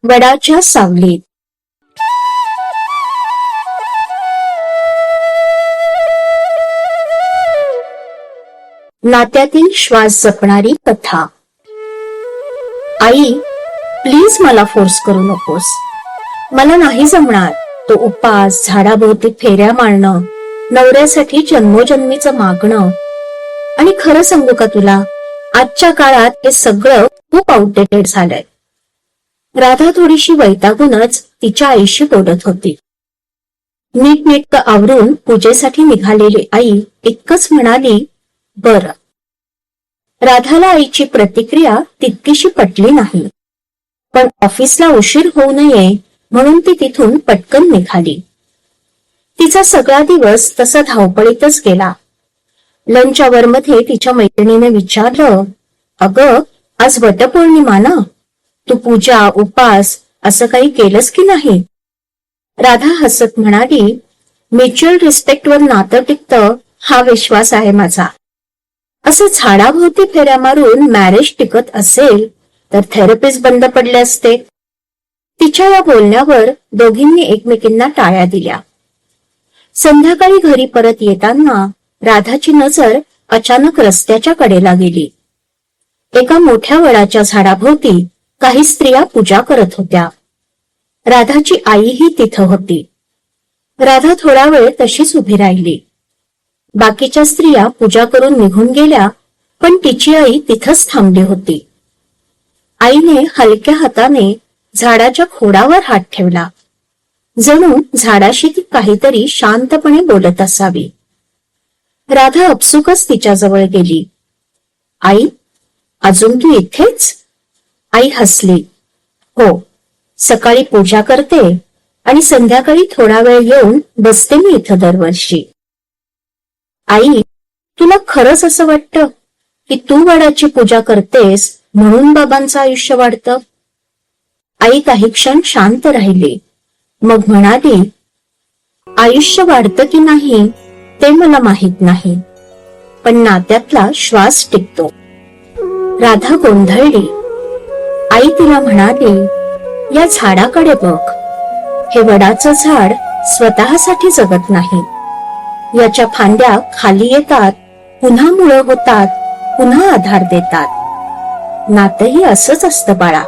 वडाच्या सावलीत. नात्यातील श्वास जपणारी कथा. आई, प्लीज मला फोर्स करू नकोस. मला नाही जमणार तो उपास, झाडाभोवती फेऱ्या मारणं, नवऱ्यासाठी जन्मोजन्मीचं मागणं. आणि खरं सांगू का तुला, आजच्या काळात हे सगळं खूप आउटडेटेड झालंय. राधा थोडीशी वैतागूनच तिच्या आईशी बोलत होती. नीटनेटकं आवरून पूजेसाठी निघालेली आई इतकंच म्हणाली, बरं. राधाला आईची प्रतिक्रिया तितकीशी पटली नाही, पण ऑफिसला उशीर होऊ नये म्हणून ती तिथून पटकन निघाली. तिचा सगळा दिवस तसा धावपळीतच गेला. लंच आवर मध्ये तिच्या मैत्रिणीने विचारलं, अगं, आज वटपौर्णिमा ना, तू पूजा, उपास असं काही केलंस की नाही? राधा हसत म्हणाली, म्युच्युअल रिस्पेक्टवर नातं टिकतं हा विश्वास आहे माझा. असं झाडाभोवती फेऱ्या मारून मॅरेज टिकत असेल तर थेरपिस्ट बंद पडले असते. तिच्या या बोलण्यावर दोघींनी एकमेकींना टाळ्या दिल्या. संध्याकाळी घरी परत येताना राधाची नजर अचानक रस्त्याच्या कडेला गेली. एका मोठ्या वडाच्या झाडाभोवती काही स्त्रिया पूजा करत होत्या. राधाची आईही तिथं होती. राधा थोडा वेळ तशीच उभी राहिली. बाकीच्या स्त्रिया पूजा करून निघून गेल्या, पण तिची आई तिथंच थांबली होती. आईने हलक्या हाताने झाडाच्या खोडावर हात ठेवला, जणू झाडाशी ती काहीतरी शांतपणे बोलत असावी. राधा अपसुकच तिच्याजवळ गेली. आई, अजून तू इथेच? आई हसली. हो, सकाळी पूजा करते आणि संध्याकाळी थोडा वेळ येऊन बसते मी इथं दरवर्षी. आई, तुला खरंच असं वाटतं की तू वडाची पूजा करतेस म्हणून बाबांचं आयुष्य वाढतं? आई काही क्षण शांत राहिली, मग म्हणाली, आयुष्य वाढतं की नाही ते मला माहित नाही, पण नात्यातला श्वास टिकतो. राधा गोंधळली. आई तिला म्हणाली, या झाडाकडे बघ. हे वडाचं झाड स्वतःसाठी जगत नाही. याच्या फांद्या खाली येतात, पुन्हा मुळं होतात, पुन्हा आधार देतात. नातंही असंच असतं बाळा.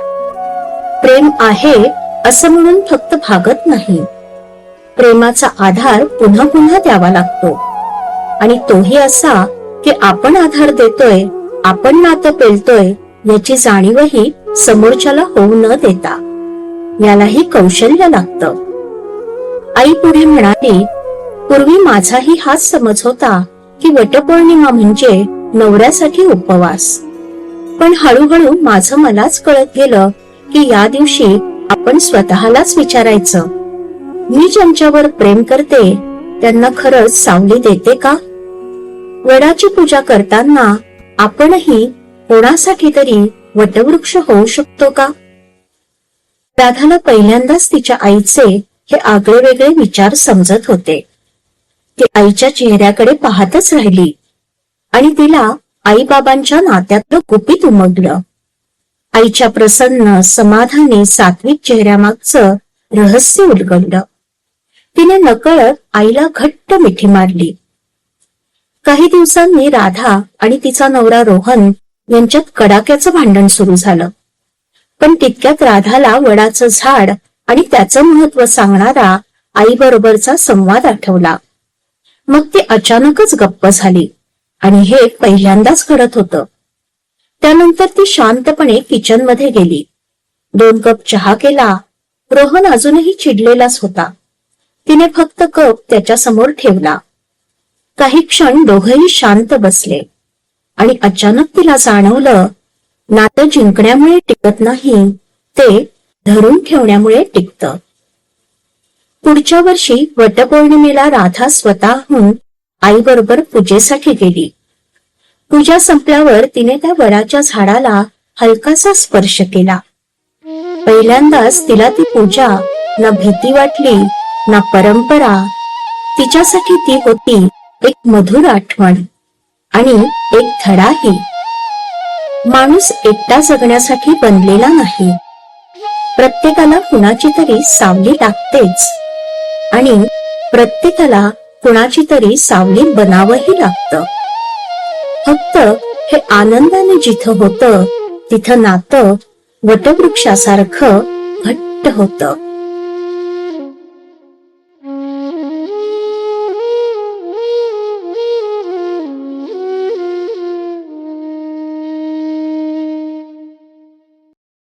प्रेम आहे असं म्हणून फक्त भागत नाही. प्रेमाचा आधार पुन्हा पुन्हा द्यावा लागतो, आणि तोही असा की आपण आधार देतोय, आपण नातं पेलतोय याची जाणीवही समोरच्याला होऊ न देता. यालाही कौशल्य लागतं. आई पुढे म्हणाली, पूर्वी माझाही हाच समज होता की वटपौर्णिमा म्हणजे नवऱ्यासाठी उपवास. पण हळूहळू माझं मलाच कळत गेलं की या दिवशी आपण स्वतःलाच विचारायचं, मी ज्यांच्यावर प्रेम करते त्यांना खरंच सावली देते का? वडाची पूजा करताना आपणही कोणासाठी तरी वटवृक्ष होऊ शकतो का? राधाला पहिल्यांदाच तिच्या आईचे हे आगळे वेगळे विचार समजत होते. ती आईच्या चेहऱ्याकडे पाहतच राहिली आणि तिला आई-बाबांच्या नात्यातलं गुपित उमगलं. आईच्या प्रसन्न, समाधानी, सात्विक चेहऱ्यामागचं रहस्य उलगडलं. तिने नकळत आईला घट्ट मिठी मारली. काही दिवसांनी राधा आणि तिचा नवरा रोहन यांच्यात कडाक्याचं भांडण सुरू झालं. पण तितक्यात राधाला वडाचं झाड आणि त्याचं महत्व सांगणारा आईबरोबरचा संवाद आठवला. मग ती अचानकच गप्प झाली, आणि हे पहिल्यांदाच घडत होतं. त्यानंतर ती शांतपणे किचन मध्ये गेली. 2 कप चहा केला. रोहन अजूनही चिडलेलाच होता. तिने फक्त कप त्याच्या समोर ठेवला. काही क्षण दोघंही शांत बसले, आणि अचानक तिला जाणवलं, नातं जिंकण्यामुळे टिकत नाही, ते धरून ठेवण्यामुळे टिकतं. पुढच्या वर्षी वटपौर्णिमेला राधा स्वतःहून आईबरोबर पूजेसाठी गेली. पूजा संपल्यावर तिने त्या वडाच्या झाडाला हलकासा स्पर्श केला. पहिल्यांदाच तिला ती पूजा ना भीती वाटली ना परंपरा. तिच्यासाठी ती होती एक मधुर आठवण आणि एक धडाही. माणूस एकटा जगण्यासाठी बनलेला नाही, प्रत्येकाला कुणाची तरी सावली लागतेच आणि प्रत्येकाला कुणाची तरी सावली बनावंही लागतं. फक्त हे आनंदाने जिथं होतं तिथं नातं वटवृक्षासारखं घट्ट होतं.